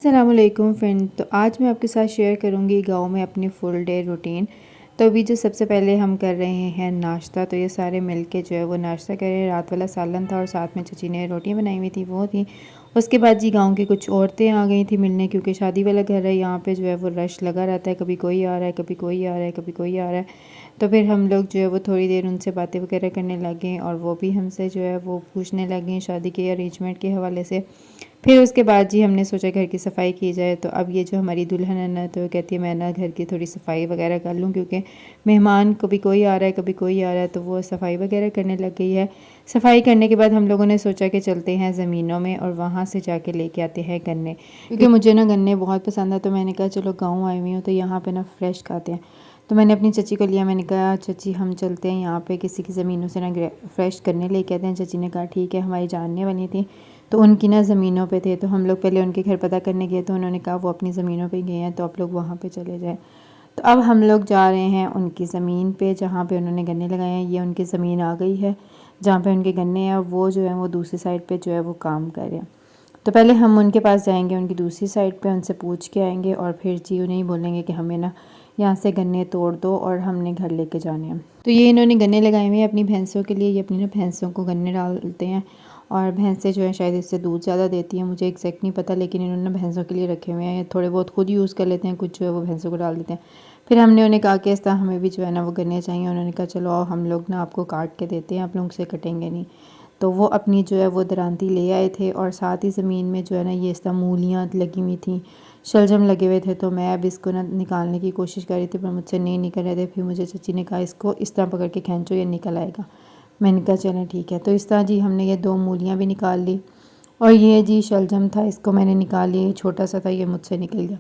अस्सलामुअलैकुम फ्रेंड। तो आज मैं आपके साथ शेयर करूंगी गांव में अपनी फुल डे रूटीन। तो अभी जो सबसे पहले हम कर रहे हैं नाश्ता। तो ये सारे मिलके जो है वो नाश्ता कर रहे हैं। रात वाला सालन था और साथ में चची ने रोटियां बनाई हुई थी, वो थी। उसके बाद जी गांव की कुछ औरतें आ गई थी मिलने, क्योंकि शादी वाला घर है, यहाँ पे जो है वो रश लगा रहता है, कभी कोई आ रहा है, कभी कोई आ रहा है, कभी कोई आ रहा है। तो फिर हम लोग जो है वो थोड़ी देर उनसे बातें वगैरह करने लगे और वो भी हमसे जो है वो पूछने लगे शादी के अरेंजमेंट के हवाले से। फिर उसके बाद जी हमने सोचा घर की सफाई की जाए। तो अब ये जो हमारी दुल्हन है ना, तो वो कहती है मैं ना घर की थोड़ी सफाई वगैरह कर लूँ, क्योंकि मेहमान कभी कोई आ रहा है, कभी कोई आ रहा है, तो वो सफाई वगैरह करने लग गई है। सफाई करने के बाद हम लोगों ने सोचा कि चलते हैं ज़मीनों में और वहाँ से जाके लेके आते हैं गन्ने, क्योंकि मुझे ना गन्ने बहुत पसंद है। तो मैंने कहा चलो गाँव आई हुई हूँ तो यहाँ पर ना फ्रेश खाते हैं। तो मैंने अपनी चची को लिया, मैंने कहा चची हम चलते हैं यहाँ पे किसी की ज़मीनों से ना फ्रेश करने लेके आते हैं। चची ने कहा ठीक है, हमारी जानने वाली थी तो उनकी ना ज़मीनों पे थे। तो हम लोग पहले उनके घर पता करने गए, तो उन्होंने कहा वो अपनी ज़मीनों पे गए हैं, तो आप लोग वहाँ पे चले जाएं। तो अब हम लोग जा रहे हैं उनकी ज़मीन पे जहाँ पे उन्होंने गन्ने लगाए हैं। ये उनकी ज़मीन आ गई है जहाँ पे उनके गन्ने हैं, वो जो है वो दूसरी साइड पे जो है वो काम कर रहे हैं। तो पहले हम उनके पास जाएंगे, उनकी दूसरी साइड पे उनसे पूछ के आएंगे और फिर जी उन्हें ही बोलेंगे कि हमें ना यहाँ से गन्ने तोड़ दो और हमने घर लेके जाने हैं। तो ये इन्होंने गन्ने लगाए हुए हैं अपनी भैंसों के लिए। ये अपनी ना भैंसों को गन्ने डालते हैं और भैंसें जो है शायद इससे दूध ज़्यादा देती हैं, मुझे एग्जैक्ट नहीं पता, लेकिन इन्होंने भैंसों के लिए रखे हुए हैं। थोड़े बहुत खुद यूज़ कर लेते हैं, कुछ जो है वो भैंसों को डाल देते हैं। फिर हमने उन्हें कहा कि इस तरह हमें भी जो है ना वो गन्ने चाहिए। उन्होंने कहा चलो आओ हम लोग ना आपको काट के देते हैं, आप लोग से कटेंगे नहीं। तो वो अपनी जो है वो दरांती ले आए थे और साथ ही ज़मीन में जो है ना ये इस तरह मूलियाँ लगी हुई थी, शलजम लगे हुए थे। तो मैं अब इसको ना निकालने की कोशिश कर रही थी पर मुझसे नहीं निकल रहे थे। फिर मुझे चची ने कहा इसको इस तरह पकड़ के खींचो, ये निकल आएगा। मैंने कहा चलें ठीक है। तो इस तरह जी हमने ये 2 मूलियाँ भी निकाल ली और ये जी शलजम था, इसको मैंने निकाल लिया, छोटा सा था, ये मुझसे निकल गया।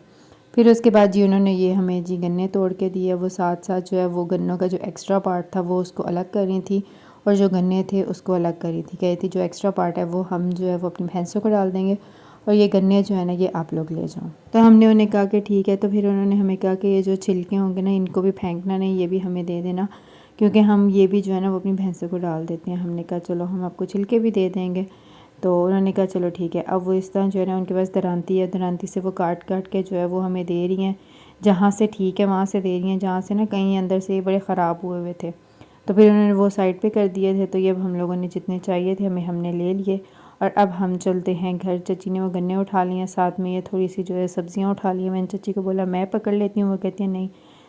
फिर उसके बाद जी उन्होंने ये हमें जी गन्ने तोड़ के दिए। वो साथ साथ जो है वो गन्नों का जो एक्स्ट्रा पार्ट था वो उसको अलग कर रही थी और जो गन्ने थे उसको अलग करी थी। कही थी जो एक्स्ट्रा पार्ट है वो हम जो है वो अपनी भैंसों को डाल देंगे और ये गन्ने जो है ना ये आप लोग ले जाओ। तो हमने उन्हें कहा कि ठीक है। तो फिर उन्होंने हमें कहा कि ये जो छिलके होंगे ना इनको भी फेंकना नहीं, ये भी हमें दे देना, क्योंकि हम ये भी जो है ना वो अपनी भैंसों को डाल देते हैं। हमने कहा चलो हम आपको छिलके भी दे देंगे। तो उन्होंने कहा चलो ठीक है। अब वो इस तरह जो है ना उनके पास दरांती है, दरांती से वो काट काट के जो है वो हमें दे रही हैं। जहाँ से ठीक है वहाँ से दे रही हैं, जहाँ से ना कहीं अंदर से बड़े ख़राब हुए हुए थे। तो फिर उन्होंने वो साइड पे कर दिए थे। तो ये अब हम लोगों ने जितने चाहिए थे हमने ले लिए और अब हम चलते हैं घर। चची ने वो गन्ने उठा लिए हैं, साथ में ये थोड़ी सी जो है सब्जियां उठा ली हैं। मैंने चची को बोला मैं पकड़ लेती हूँ, वो कहती है नहीं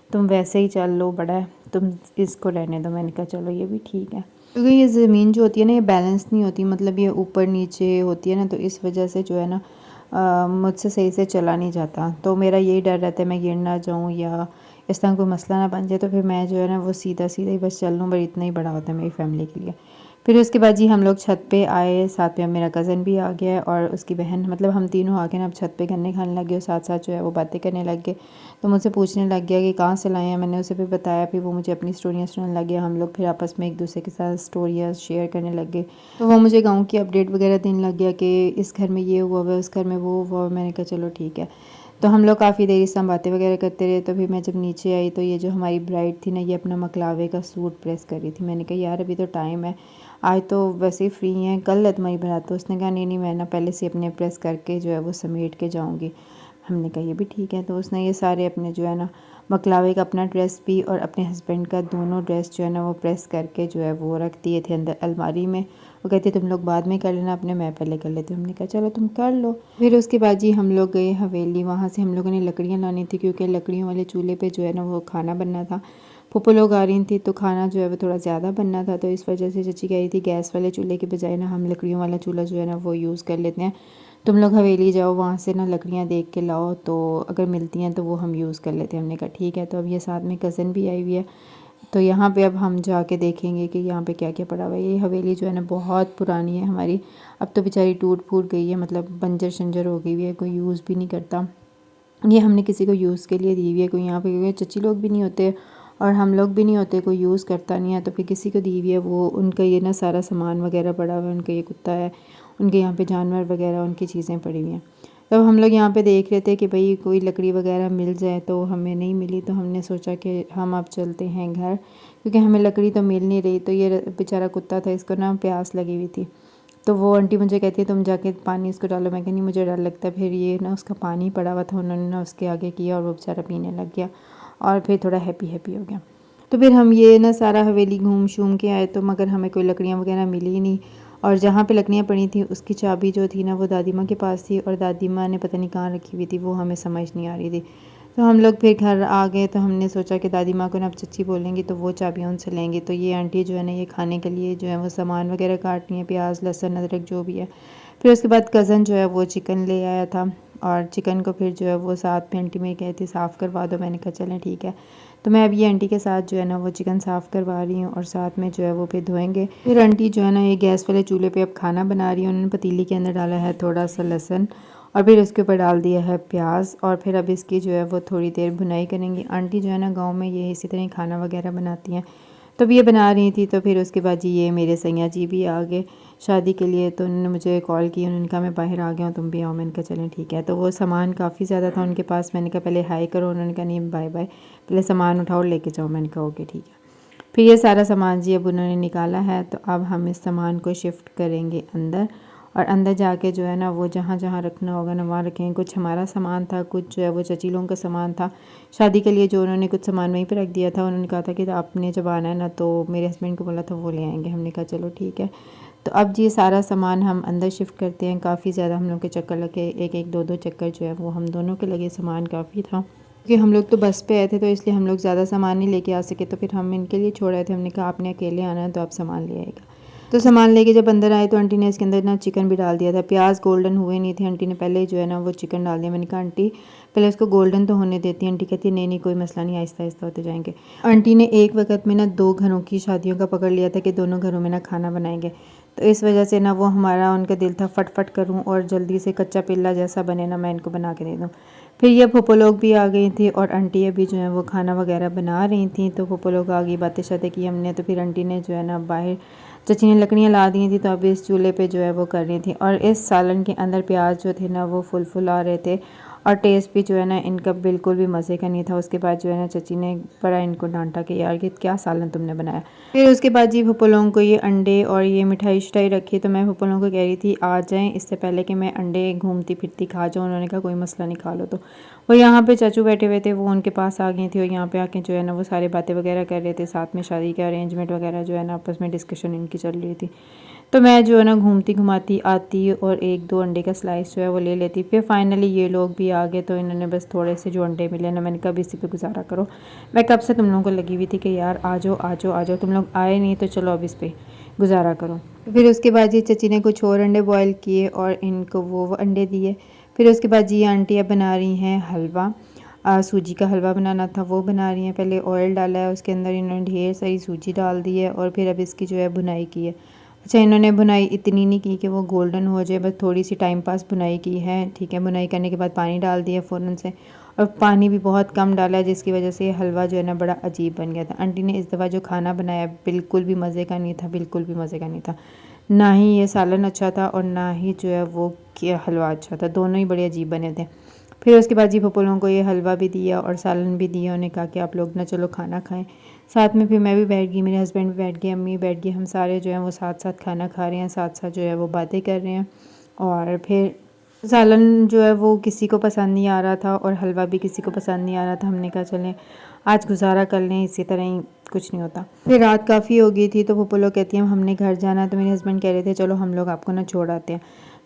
तुम वैसे ही चल लो, बड़ा है, तुम इसको रहने दो। मैंने कहा चलो ये भी ठीक है, क्योंकि ये ज़मीन जो होती है ना ये बैलेंस नहीं होती, मतलब ये ऊपर नीचे होती है ना, तो इस वजह से जो है ना मुझसे सही से चला नहीं जाता। तो मेरा यही डर रहता है मैं गिर ना जाऊँ या इस तरह कोई मसला ना बन जाए। तो फिर मैं जो है ना वो सीधा सीधा ही बस चल लूँ, बट इतना ही बड़ा होता है मेरी फैमिली के लिए। फिर उसके बाद जी हम लोग छत पे आए, साथ में मेरा कज़न भी आ गया और उसकी बहन, मतलब हम तीनों आके ना अब छत पे गन्ने खाने लग गए और साथ साथ जो है वो बातें करने लग गए। तो मुझसे पूछने लग गया कि कहाँ से लाए हैं। मैंने उसे भी बताया, फिर वो मुझे अपनी स्टोरियाँ सुनाने लग गया। हम लोग फिर आपस में एक दूसरे के साथ स्टोरियाँ शेयर करने लग गए। तो वो मुझे गाँव की अपडेट वगैरह देने लग गया कि इस घर में ये हुआ हुआ, उस घर में वो हुआ। मैंने कहा चलो ठीक है। तो हम लोग काफ़ी देर इस तरह बातें वगैरह करते रहे। तो फिर मैं जब नीचे आई तो ये जो हमारी ब्राइड थी ना ये अपना मकलावे का सूट प्रेस कर रही थी। मैंने कहा यार अभी तो टाइम है, आज तो वैसे ही फ्री हैं, कल है तुम्हारी बारात। तो उसने कहा नहीं नहीं मैं ना पहले से अपने प्रेस करके जो है वो समेट के जाऊँगी। हमने कहा ये भी ठीक है। तो उसने ये सारे अपने जो है ना बकलावे का अपना ड्रेस भी और अपने हस्बैंड का दोनों ड्रेस जो है ना वो प्रेस करके जो है वो रख दिए थे अंदर अलमारी में। वो कहती तुम लोग बाद में कर लेना अपने, मैं पहले कर लेती हूँ। हमने कहा चलो तुम कर लो। फिर उसके बाद जी हम लोग गए हवेली। वहाँ से हम लोगों ने लकड़ियाँ लानी थी, क्योंकि लकड़ियों वाले चूल्हे पे जो है ना वो खाना बनना था। फूफो लोग आ रही थी तो खाना जो है वो थोड़ा ज़्यादा बनना था। तो इस वजह से चची कह रही थी गैस वाले चूल्हे के बजाय ना हम लकड़ियों वाला चूल्हा जो है ना वो यूज़ कर लेते हैं। तुम लोग हवेली जाओ, वहाँ से ना लकड़ियाँ देख के लाओ, तो अगर मिलती हैं तो वो हम यूज़ कर लेते हैं। हमने कहा ठीक है। तो अब ये साथ में कज़न भी आई हुई है, तो यहाँ पे अब हम जाके देखेंगे कि यहाँ पे क्या क्या पड़ा हुआ है। ये हवेली जो है ना बहुत पुरानी है हमारी, अब तो बेचारी टूट फूट गई है, मतलब बंजर शंजर हो गई हुई है, कोई यूज़ भी नहीं करता। ये हमने किसी को यूज़ के लिए दी हुई है, कोई यहाँ पे क्योंकि चची लोग भी नहीं होते और हम लोग भी नहीं होते, कोई यूज़ करता नहीं है, तो फिर किसी को दी हुई है। वो उनका ये ना सारा सामान वगैरह पड़ा हुआ है, उनका ये कुत्ता है, उनके यहाँ पे जानवर वगैरह उनकी चीज़ें पड़ी हुई हैं। तब हम लोग यहाँ पे देख रहे थे कि भाई कोई लकड़ी वगैरह मिल जाए, तो हमें नहीं मिली। तो हमने सोचा कि हम अब चलते हैं घर, क्योंकि हमें लकड़ी तो मिल नहीं रही। तो ये बेचारा कुत्ता था, इसको ना प्यास लगी हुई थी। तो वो आंटी मुझे कहती है तुम जाके पानी इसको डालो। मैं कहनी मुझे डर लगता है। फिर ये ना उसका पानी पड़ा हुआ था, उन्होंने ना उसके आगे किया और वो बेचारा पीने लग गया और फिर थोड़ा हैप्पी हैप्पी हो गया। तो फिर हम ये ना सारा हवेली घूम शूम के आए, तो मगर हमें कोई लकड़ियाँ वगैरह मिली ही नहीं। और जहाँ पे लकड़ियाँ पड़ी थी उसकी चाबी जो थी ना वो दादी माँ के पास थी, और दादी माँ ने पता नहीं कहाँ रखी हुई थी, वो हमें समझ नहीं आ रही थी। तो हम लोग फिर घर आ गए, तो हमने सोचा कि दादी माँ को ना अब चच्ची बोलेंगी तो वो चाबियाँ उनसे लेंगे। तो ये आंटी जो है ना ये खाने के लिए जो है वो सामान वगैरह काट रही हैं, प्याज लहसुन अदरक जो भी है। फिर उसके बाद कज़न जो है वो चिकन ले आया था, और चिकन को फिर जो है वो साथ में आंटी में कहती साफ़ करवा दो। मैंने कहा चलें ठीक है। तो मैं अब ये आंटी के साथ जो है ना वो चिकन साफ़ करवा रही हूँ, और साथ में जो है वो फिर धोएंगे। फिर आंटी जो है ना ये गैस वाले चूल्हे पे अब खाना बना रही है। उन्होंने पतीली के अंदर डाला है थोड़ा सा लहसुन, और फिर इसके ऊपर डाल दिया है प्याज, और फिर अब इसकी जो है वो थोड़ी देर भुनाई करेंगी। आंटी जो है ना गाँव में ये इसी तरह खाना वगैरह बनाती हैं, तो ये बना रही थी। तो फिर उसके बाद जी ये मेरे सैया जी भी आ गए शादी के लिए, तो उन्होंने मुझे कॉल की, उन्होंने कहा मैं बाहर आ गया हूँ तुम भी आओ। मैंने कहा चलें ठीक है। तो वो सामान काफ़ी ज़्यादा था उनके पास, मैंने कहा पहले हाई करो, उन्होंने कहा नहीं बाय बाय, पहले सामान उठाओ लेके जाओ। मैंने कहा ओके ठीक है। फिर ये सारा सामान जी अब उन्होंने निकाला है, तो अब हम इस सामान को शिफ्ट करेंगे अंदर, और अंदर जाके जो है ना वो जहाँ जहाँ रखना होगा ना वहाँ रखेंगे। कुछ हमारा सामान था, कुछ जो है वो चची लोगों का सामान था शादी के लिए, जो उन्होंने कुछ सामान वहीं पर रख दिया था। उन्होंने कहा था कि आपने जब आना है ना तो मेरे हस्बैंड को बोला था वो ले आएंगे। हमने कहा चलो ठीक है। तो अब जी सारा सामान हम अंदर शिफ्ट करते हैं। काफ़ी ज़्यादा हम लोग के चक्कर लगे, एक एक दो दो चक्कर जो है वो हम दोनों के लगे, सामान काफ़ी था क्योंकि हम लोग तो बस पे आए थे, तो इसलिए हम लोग ज़्यादा सामान नहीं लेके आ सके। तो फिर हम इनके लिए छोड़ आए थे, हमने कहा आपने अकेले आना है तो आप सामान ले आएगा। तो सामान लेके जब अंदर आए तो आंटी ने इसके अंदर ना चिकन भी डाल दिया था। प्याज गोल्डन हुए नहीं थे, आंटी ने पहले ही जो है ना वो चिकन डाल दिया। मैंने कहा आंटी पहले उसको गोल्डन तो होने देती है। आंटी कहती है नहीं नहीं कोई मसला नहीं, आहिस्ता आहिस्ता होते जाएंगे। आंटी ने एक वक्त में ना 2 घरों की शादियों का पकड़ लिया था कि दोनों घरों में ना खाना बनाएंगे, तो इस वजह से ना वो हमारा उनका दिल था फटफट करूं और जल्दी से कच्चा पिल्ला जैसा बने ना मैं इनको बना के दे दूं। फिर ये फूफो लोग भी आ गई थी, और आंटी अभी जो है वो खाना वगैरह बना रही थी। तो फूफो लोग आ गई, बातें शातें की हमने। तो फिर आंटी ने जो है ना बाहर चची ने लकड़ियाँ ला दी थी, तो अभी इस चूल्हे पे जो है वो कर रही थी। और इस सालन के अंदर प्याज जो थे ना वो फुल आ रहे थे, और टेस्ट भी जो है ना इनका बिल्कुल भी मज़े का नहीं था। उसके बाद जो है ना चची ने बड़ा इनको डांटा कि यार ये क्या सालन तुमने बनाया। फिर उसके बाद जी फूफो लोगों को ये अंडे और ये मिठाई शिठाई रखी, तो मैं फूफो लोगों को कह रही थी आ जाएं इससे पहले कि मैं अंडे घूमती फिरती खा जाऊँ। उन्होंने कहा कोई मसला नहीं खा लो। तो वो यहाँ पे चाचू बैठे हुए थे, वो उनके पास आ गई थी, और यहाँ पे आके जो है ना वो सारे बातें वगैरह कर रहे थे। साथ में शादी के अरेंजमेंट वगैरह जो है ना आपस में डिस्कशन इनकी चल रही थी। तो मैं जो है ना घूमती घुमाती आती और 1-2 अंडे का स्लाइस जो है वो ले लेती। फिर फाइनली ये लोग भी आ गए, तो इन्होंने बस थोड़े से जो अंडे मिले ना, मैंने कहा अब इसी पे गुजारा करो। मैं कब से तुम लोगों को लगी हुई थी कि यार आ जाओ आ जाओ आ जाओ, तुम लोग आए नहीं तो चलो अब इस पर गुजारा करो। फिर उसके बाद जी चची ने कुछ और अंडे बॉयल किए और इनको वो अंडे दिए। फिर उसके बाद जी आंटी अब बना रही हैं हलवा, सूजी का हलवा बनाना था वो बना रही हैं। पहले ऑयल डाला है, उसके अंदर इन्होंने ढेर सारी सूजी डाल दी है, और फिर अब इसकी जो है भुनाई की है। अच्छा इन्होंने बुनाई इतनी नहीं की कि वो गोल्डन हो जाए, बस थोड़ी सी टाइम पास बुनाई की है। ठीक है, बुनाई करने के बाद पानी डाल दिया फ़ौरन से, और पानी भी बहुत कम डाला है, जिसकी वजह से हलवा जो है ना बड़ा अजीब बन गया था। आंटी ने इस दफ़ा जो खाना बनाया बिल्कुल भी मज़े का नहीं था, बिल्कुल भी मज़े का नहीं था। ना ही ये सालन अच्छा था और ना ही जो है वो हलवा अच्छा था, दोनों ही बड़े अजीब बने थे। फिर उसके बाद जी पप्पू लोगों को ये हलवा भी दिया और सालन भी दिया। उन्हें कहा कि आप लोग ना चलो खाना खाएं साथ में। फिर मैं भी बैठ गई, मेरे हस्बैंड भी बैठ गए, अम्मी बैठ गई, हम सारे जो हैं वो साथ साथ खाना खा रहे हैं, साथ साथ जो है वो बातें कर रहे हैं। और फिर सालन जो है वो किसी को पसंद नहीं आ रहा था, और हलवा भी किसी को पसंद नहीं आ रहा था। हमने कहा चलें आज गुजारा कर लें, इसी तरह ही कुछ नहीं होता। फिर रात काफ़ी हो गई थी, तो पप्पू लोग कहती हैं हमने घर जाना है, तो मेरे हस्बैंड कह रहे थे चलो हम लोग आपको ना छोड़ आते हैं।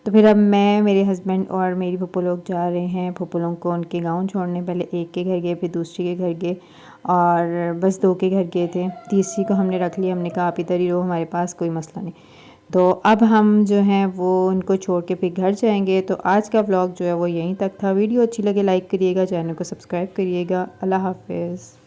तो फिर अब मैं, मेरे हस्बैंड और मेरी फूफो लोग जा रहे हैं फूफो लोगों को उनके गांव छोड़ने। पहले एक के घर गए, फिर दूसरी के घर गए, और बस 2 के घर गए थे, तीसरी को हमने रख लिया। हमने कहा आप इधर ही रहो हमारे पास, कोई मसला नहीं। तो अब हम जो हैं वो उनको छोड़ के फिर घर जाएंगे। तो आज का व्लॉग जो है वो यहीं तक था। वीडियो अच्छी लगे लाइक करिएगा, चैनल को सब्सक्राइब करिएगा। अल्लाह हाफिज़।